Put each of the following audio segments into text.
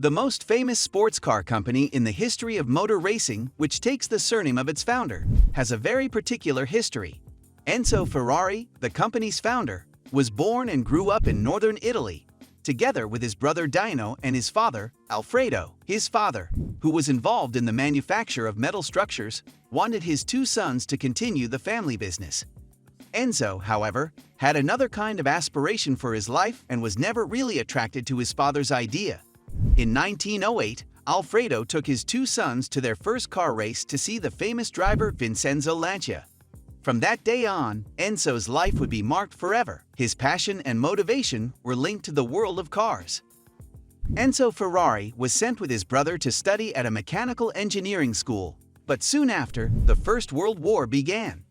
The most famous sports car company in the history of motor racing, which takes the surname of its founder, has a very particular history. Enzo Ferrari, the company's founder, was born and grew up in northern Italy, together with his brother Dino and his father, Alfredo. His father, who was involved in the manufacture of metal structures, wanted his two sons to continue the family business. Enzo, however, had another kind of aspiration for his life and was never really attracted to his father's idea. In 1908, Alfredo took his two sons to their first car race to see the famous driver Vincenzo Lancia. From that day on, Enzo's life would be marked forever. His passion and motivation were linked to the world of cars. Enzo Ferrari was sent with his brother to study at a mechanical engineering school, but soon after, the First World War began.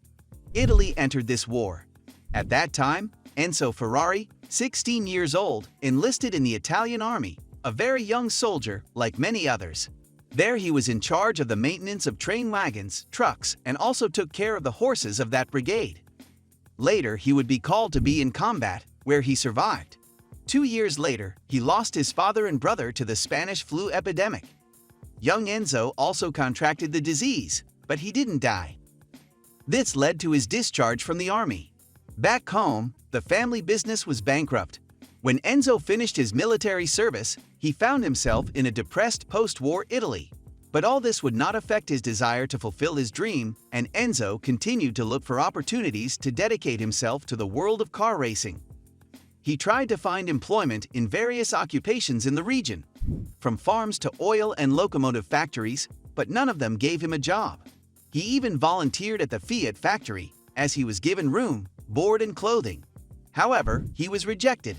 Italy entered this war. At that time, Enzo Ferrari, 16 years old, enlisted in the Italian army, a very young soldier like many others. There he was in charge of the maintenance of train wagons, trucks, and also took care of the horses of that brigade. Later, he would be called to be in combat, where he survived. 2 years later, he lost his father and brother to the Spanish flu epidemic. Young Enzo also contracted the disease, but he didn't die. This led to his discharge from the army. Back home, the family business was bankrupt. When Enzo finished his military service, he found himself in a depressed post-war Italy. But all this would not affect his desire to fulfill his dream, and Enzo continued to look for opportunities to dedicate himself to the world of car racing. He tried to find employment in various occupations in the region, from farms to oil and locomotive factories, but none of them gave him a job. He even volunteered at the Fiat factory, as he was given room, board and clothing. However, he was rejected.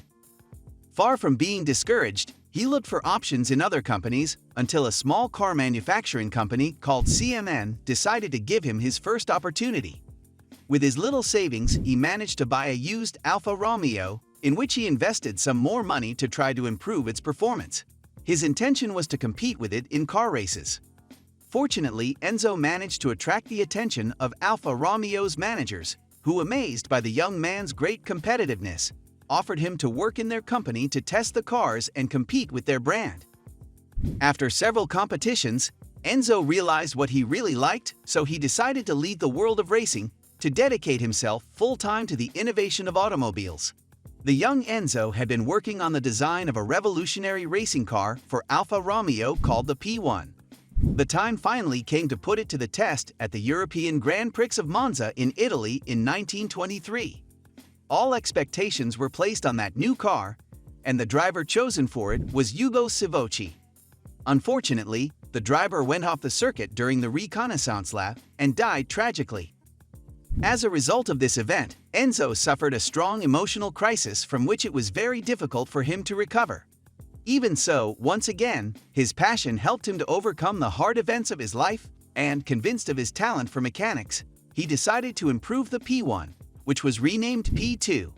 Far from being discouraged, he looked for options in other companies until a small car manufacturing company called CMN decided to give him his first opportunity. With his little savings, he managed to buy a used Alfa Romeo, in which he invested some more money to try to improve its performance. His intention was to compete with it in car races. Fortunately, Enzo managed to attract the attention of Alfa Romeo's managers, who, amazed by the young man's great competitiveness, offered him to work in their company to test the cars and compete with their brand. After several competitions, Enzo realized what he really liked, so he decided to leave the world of racing to dedicate himself full-time to the innovation of automobiles. The young Enzo had been working on the design of a revolutionary racing car for Alfa Romeo called the P1. The time finally came to put it to the test at the European Grand Prix of Monza in Italy in 1923. All expectations were placed on that new car, and the driver chosen for it was Ugo Savocci. Unfortunately, the driver went off the circuit during the reconnaissance lap and died tragically. As a result of this event, Enzo suffered a strong emotional crisis from which it was very difficult for him to recover. Even so, once again, his passion helped him to overcome the hard events of his life, and, convinced of his talent for mechanics, he decided to improve the P1, which was renamed P2.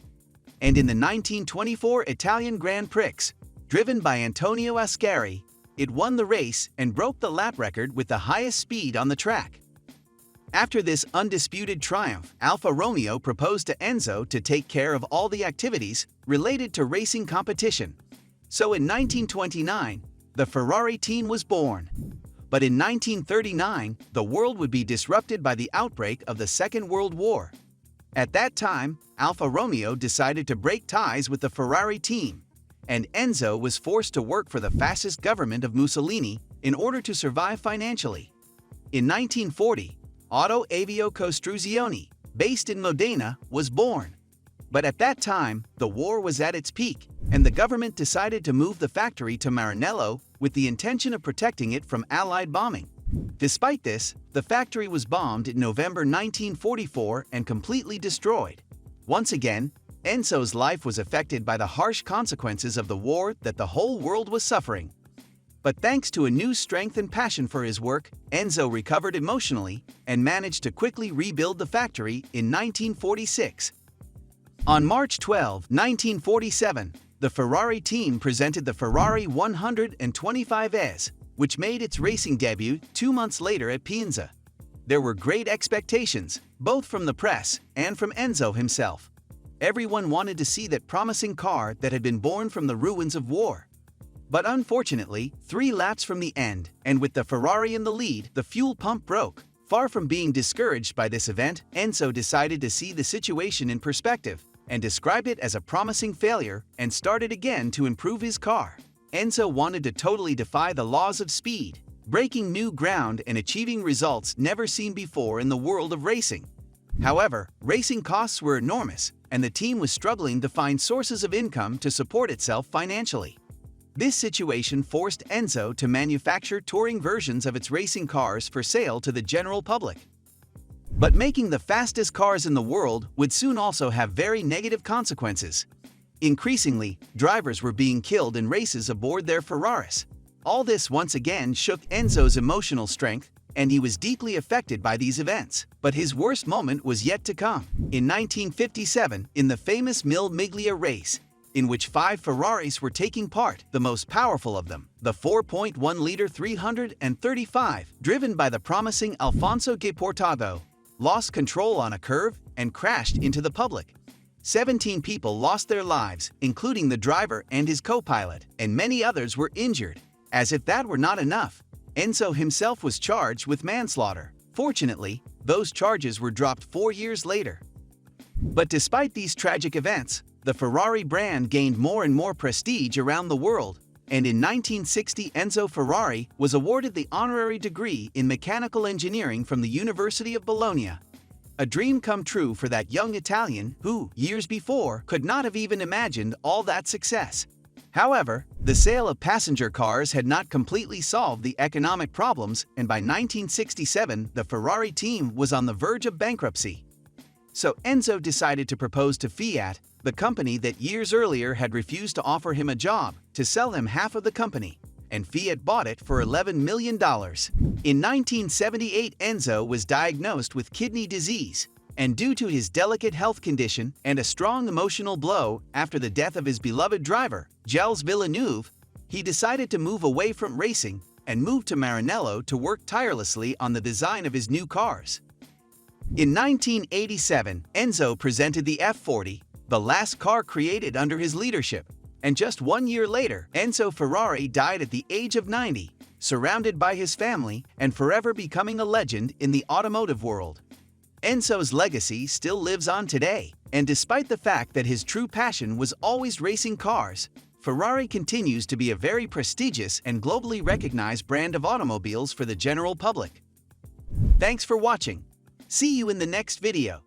And in the 1924 Italian Grand Prix, driven by Antonio Ascari, it won the race and broke the lap record with the highest speed on the track. After this undisputed triumph, Alfa Romeo proposed to Enzo to take care of all the activities related to racing competition. So in 1929, the Ferrari team was born. But in 1939, the world would be disrupted by the outbreak of the Second World War. At that time, Alfa Romeo decided to break ties with the Ferrari team, and Enzo was forced to work for the fascist government of Mussolini in order to survive financially. In 1940, Auto Avio Costruzioni, based in Modena, was born. But at that time, the war was at its peak, and the government decided to move the factory to Maranello with the intention of protecting it from Allied bombing. Despite this, the factory was bombed in November 1944 and completely destroyed. Once again, Enzo's life was affected by the harsh consequences of the war that the whole world was suffering. But thanks to a new strength and passion for his work, Enzo recovered emotionally and managed to quickly rebuild the factory in 1946. On March 12, 1947, the Ferrari team presented the Ferrari 125S, which made its racing debut 2 months later at Pienza. There were great expectations, both from the press and from Enzo himself. Everyone wanted to see that promising car that had been born from the ruins of war. But unfortunately, 3 laps from the end, and with the Ferrari in the lead, the fuel pump broke. Far from being discouraged by this event, Enzo decided to see the situation in perspective and described it as a promising failure and started again to improve his car. Enzo wanted to totally defy the laws of speed, breaking new ground and achieving results never seen before in the world of racing. However, racing costs were enormous, and the team was struggling to find sources of income to support itself financially. This situation forced Enzo to manufacture touring versions of its racing cars for sale to the general public. But making the fastest cars in the world would soon also have very negative consequences. Increasingly, drivers were being killed in races aboard their Ferraris. All this once again shook Enzo's emotional strength, and he was deeply affected by these events. But his worst moment was yet to come. In 1957, in the famous Mille Miglia race, in which 5 Ferraris were taking part, the most powerful of them, the 4.1-liter 335, driven by the promising Alfonso Portado, lost control on a curve and crashed into the public. 17 people lost their lives, including the driver and his co-pilot, and many others were injured. As if that were not enough, Enzo himself was charged with manslaughter. Fortunately, those charges were dropped 4 years later. But despite these tragic events, the Ferrari brand gained more and more prestige around the world, and in 1960 Enzo Ferrari was awarded the honorary degree in mechanical engineering from the University of Bologna. A dream come true for that young Italian who, years before, could not have even imagined all that success. However, the sale of passenger cars had not completely solved the economic problems, and by 1967 the Ferrari team was on the verge of bankruptcy. So Enzo decided to propose to Fiat, the company that years earlier had refused to offer him a job, to sell him half of the company, and Fiat bought it for $11 million. In 1978, Enzo was diagnosed with kidney disease, and due to his delicate health condition and a strong emotional blow after the death of his beloved driver, Gilles Villeneuve, he decided to move away from racing and moved to Maranello to work tirelessly on the design of his new cars. In 1987, Enzo presented the F40, the last car created under his leadership, and just 1 year later, Enzo Ferrari died at the age of 90, surrounded by his family and forever becoming a legend in the automotive world. Enzo's legacy still lives on today, and despite the fact that his true passion was always racing cars, Ferrari continues to be a very prestigious and globally recognized brand of automobiles for the general public. Thanks for watching. See you in the next video.